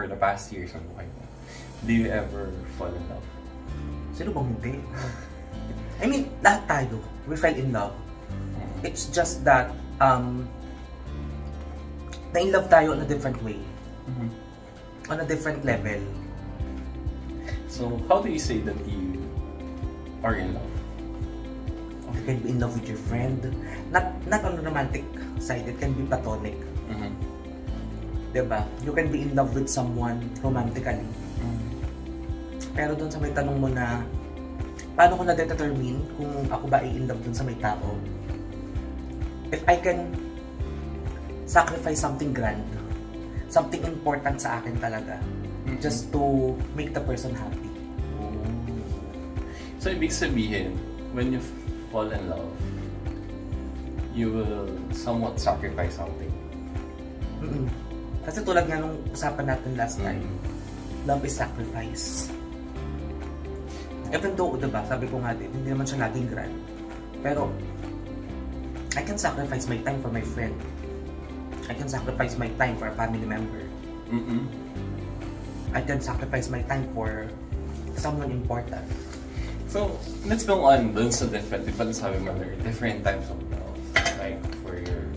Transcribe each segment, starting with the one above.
for the past years ng buhay mo, do you ever fall in love? Sino bang hindi? I mean, lahat tayo, we fell in love. It's just that, na-in-love tayo on a different way. On a different level. So, how do you say that you are in love? You can be in love with your friend. Not on the romantic side, it can be platonic. Diba? You can be in love with someone romantically. Pero dun sa may tanong mo na, paano ko na-determine kung ako ba i-in love dun sa may tao? If I can sacrifice something grand, something important sa akin talaga, just to make the person happy. So, ibig sabihin, when you fall in love, you will somewhat sacrifice something. Kasi tulad nga nung usapan natin last time, love is sacrifice. Even though, diba, sabi ko nga din, hindi naman siya laging grand. Pero, I can sacrifice my time for my friend. I can sacrifice my time for a family member. I can sacrifice my time for someone important. So, let's go on dun sa different, sabi mo, there are different types of love. Like, for your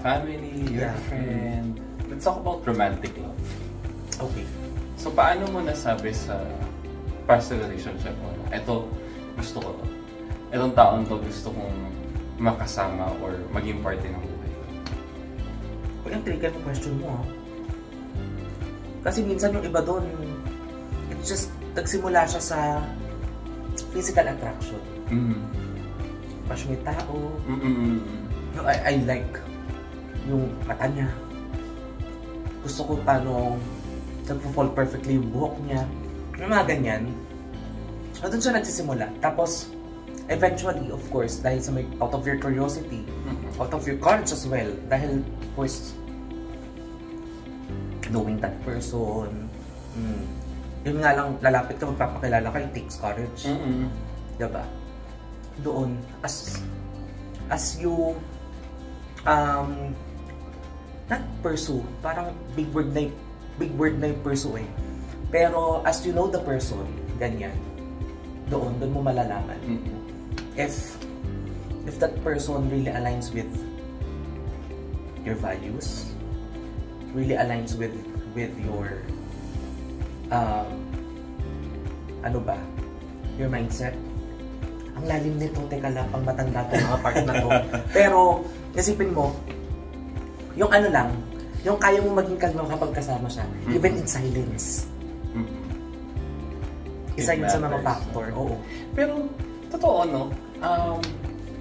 family, your friend. Let's talk about romantic love. Okay. So, paano mo nasabi sa past relationship mo, eto, gusto ko to. Etong taon to, gusto kong makasama or maging parte ng buhay ko. Kung yung trigger ng question mo, kasi minsan yung iba doon, it's just, nagsimula siya sa physical attraction. Pas may tao, yung I like yung mata niya. Gusto ko paano nagpo-fall perfectly yung buhok niya. Yung mga ganyan. So, doon siya nagsisimula. Tapos, eventually, of course, dahil sa may out of your curiosity, out of your courage as well, dahil, of course, knowing that person, yun nga lang, lalapit ka, magpapakilala ka, it takes courage. Diba? Doon, as you, not pursue, parang big word na yung pursue eh. Pero, as you know the person, ganyan, doon mo malalaman. If that person really aligns with your values, really aligns with your your mindset. Ang lalim nito, teka lang, pang matanda to mga part na to. Pero isipin mo, yung yung kaya mo maging kalma kapag kasama siya, even in silence. Isa yun sa mga factor. Oo. Pero totoo, no?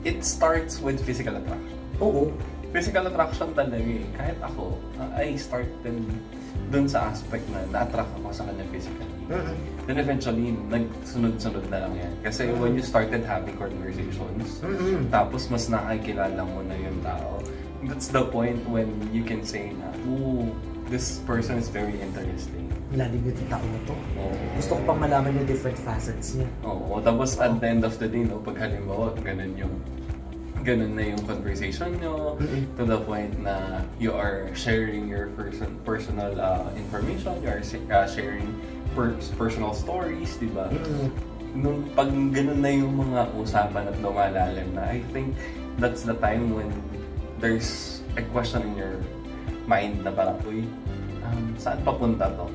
It starts with physical attraction. Oo. Physical attraction talaga eh. Kahit ako, I started dun sa aspect na na-attract ako sa kanya physically. Then eventually, nagsunod-sunod na lang yan. Kasi when you started having conversations, tapos mas nakikilala mo na yung tao, that's the point when you can say na, ooh, this person is very interesting. Lalim yung tao na to. Gusto ko pang malaman yung different facets niya. Oo. Tapos at the end of the day, no, pag halimbawa, ganun na yung conversation nyo, to the point na you are sharing your personal information, you are sharing personal stories, di ba? Nung pag ganun na yung mga usapan at lumalalim na, I think that's the time when there's a question in your mind na parang, uy, saan papunta to?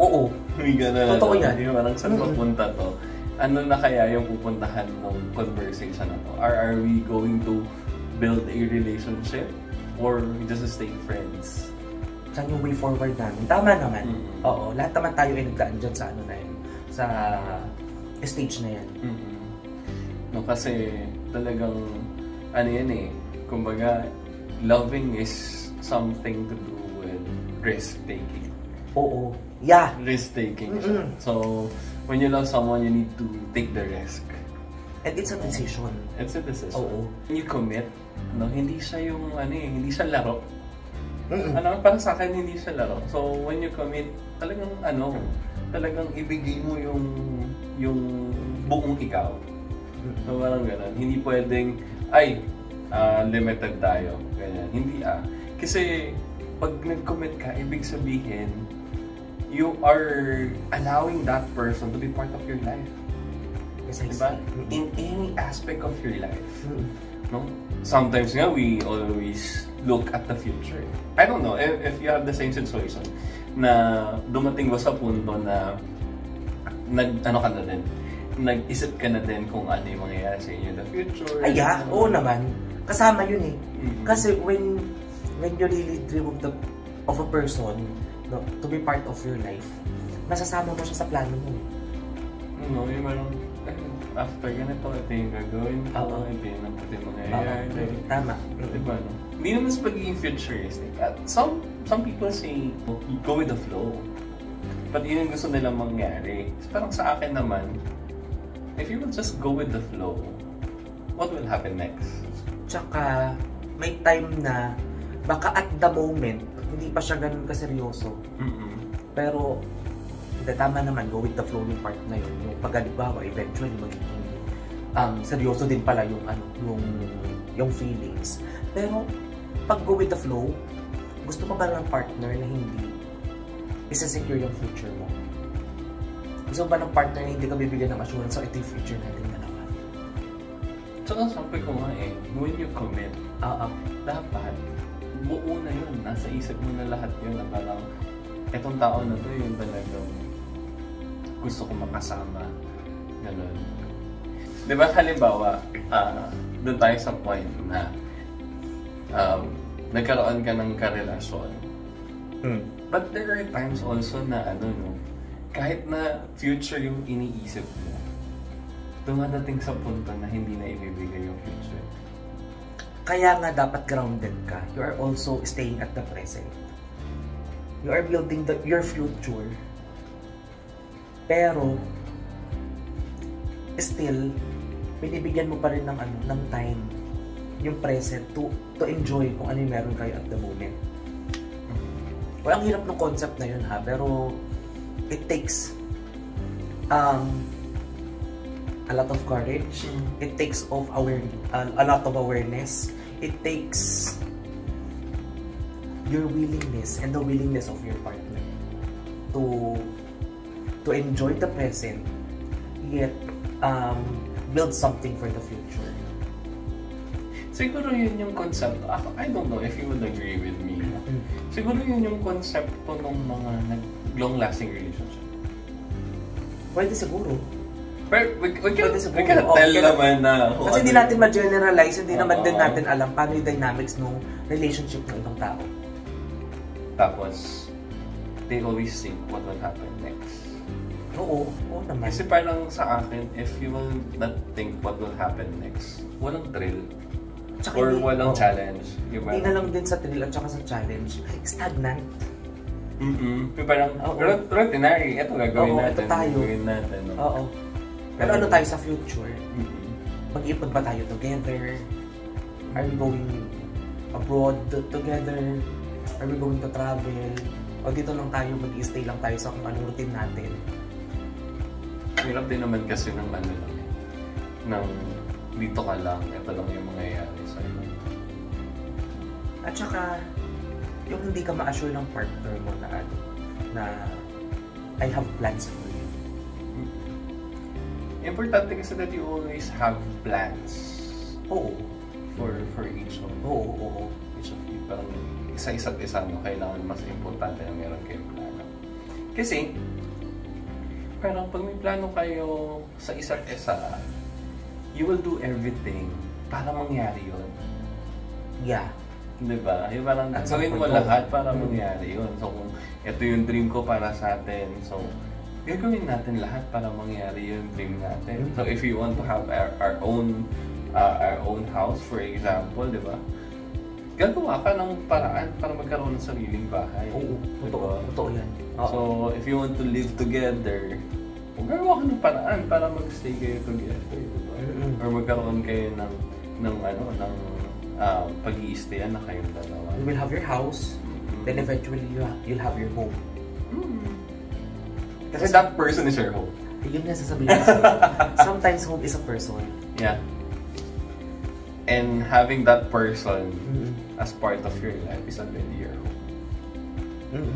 Oo. Totoo yan. Parang saan papunta to? Ano na kaya yung pupuntahan ng conversation na to? Are we going to build a relationship or just stay friends? Saan yung way forward namin? Tama naman. Oo, lahat naman tayo ay nagdaan dyan sa na yun, sa stage na yan. No, kasi talagang yan eh, kumbaga, loving is something to do with risk-taking. Oo. Yeah. Risk-taking siya. So, when you love someone, you need to take the risk. And it's a decision. It's a decision. Oo. When you commit, no, hindi siya yung hindi siya laro. Para sa akin, hindi siya laro. So, when you commit, talagang ibigay mo yung buong ikaw. So, parang gano'n. Hindi pwedeng, limited tayo. Ganyan. Hindi Kasi, pag nag-commit ka, ibig sabihin, you are allowing that person to be part of your life. Diba? In any aspect of your life. No? Sometimes nga, we always look at the future. I don't know if you have the same situation na dumating ba sa punto na nag-isip ka na din kung ano yung mangyayari sa inyo in the future. Oo naman. Kasama yun eh. Kasi when you really dream of a person, no, to be part of your life, masasama mo siya sa plano mo. No, yung parang, after ganito, ito yung gagawin ko, ito yung mangyayari. Tama. Diba, no? Hindi naman sa pagiging futuristic. At some people say, go with the flow. But yun yung gusto nilang mangyari. Parang sa akin naman, if you will just go with the flow, what will happen next? Tsaka, may time na, baka at the moment, hindi pa siya ganun kaseryoso. Pero, tama naman, go with the flow yung part na yun. Yung pag-alibawa, eventually, magiging seryoso din pala yung feelings. Pero, pag go with the flow, gusto mo ba ng partner na hindi isa-secure yung future mo? Gusto mo ba ng partner na hindi ka bibigyan ng assurance so ito yung future natin dalawa? Tsaka sabi ko nga when you commit, dapat buo na yun. Nasa isip mo na lahat yun na parang etong tao na to yung talagang gusto ko makasama. Ganun. Diba halimbawa, doon tayo sa point na nagkaroon ka ng karelasyon. But there are times also na kahit na future yung iniisip mo, dumadating sa punto na hindi na ibibigay yung future. Kaya nga dapat grounded ka. You are also staying at the present. You are building your future. Pero, still, binibigyan mo pa rin ng time, yung present, to enjoy kung ano yung meron kayo at the moment. Well, ang hirap ng concept na yun pero it takes a lot of courage. It takes a lot of awareness. It takes your willingness and the willingness of your partner to enjoy the present, yet build something for the future. Siguro yun yung concept. I don't know if you would agree with me. Siguro yun yung konsepto ng mga long-lasting relationship. Pwede siguro. Pero we cannot tell naman na... Kasi hindi natin ma-generalize, hindi naman din natin alam paano yung dynamics ng relationship ng ibang tao. Tapos, they always think what will happen next. Oo naman. Kasi parang sa akin, if you will not think what will happen next, walang thrill. Tsaka or walang challenge. Hindi na lang din sa thrill at saka sa challenge. Stagnant. Parang ordinary. Ito gagawin natin. Ito tayo. Oo. Pero ano tayo sa future? Mag-ipon ba tayo together? Are we going abroad together? Are we going to travel? O dito lang tayo, mag-i-stay lang tayo sa kung anong routine natin? Hirap din naman kasi ng ng dito ka lang, ito lang yung mangyayari sa'yo. At saka, yung hindi ka ma-assure ng partner mo na I have plans for you. Importante kasi that you always have plans. Oo. For each of each of you. Parang isa-isa't isa, kailangan mas importante na meron kayong plano. Kasi, parang pag may plano kayo sa isa't isa, you will do everything para mangyari yun. Yeah. Diba? Yung parang gawin mo lahat para mangyari yun. So, kung ito yung dream ko para sa atin, so, gagawin natin lahat para mangyari yung dream natin. So, if you want to have our own house, for example, diba? Gagawa ka ng paraan para magkaroon ng sariling bahay. Oo, totoo yan. So, if you want to live together, gagawa ka ng paraan para mag-stay kayo together, diba? Or magkaroon kayo ng pag-i-stayan na kayong dalawa. You will have your house, then eventually you'll have your home. Kasi that person is your home. Yun nga sasabihin ko. Sometimes home is a person. Yeah. And having that person as part of your life is already your home.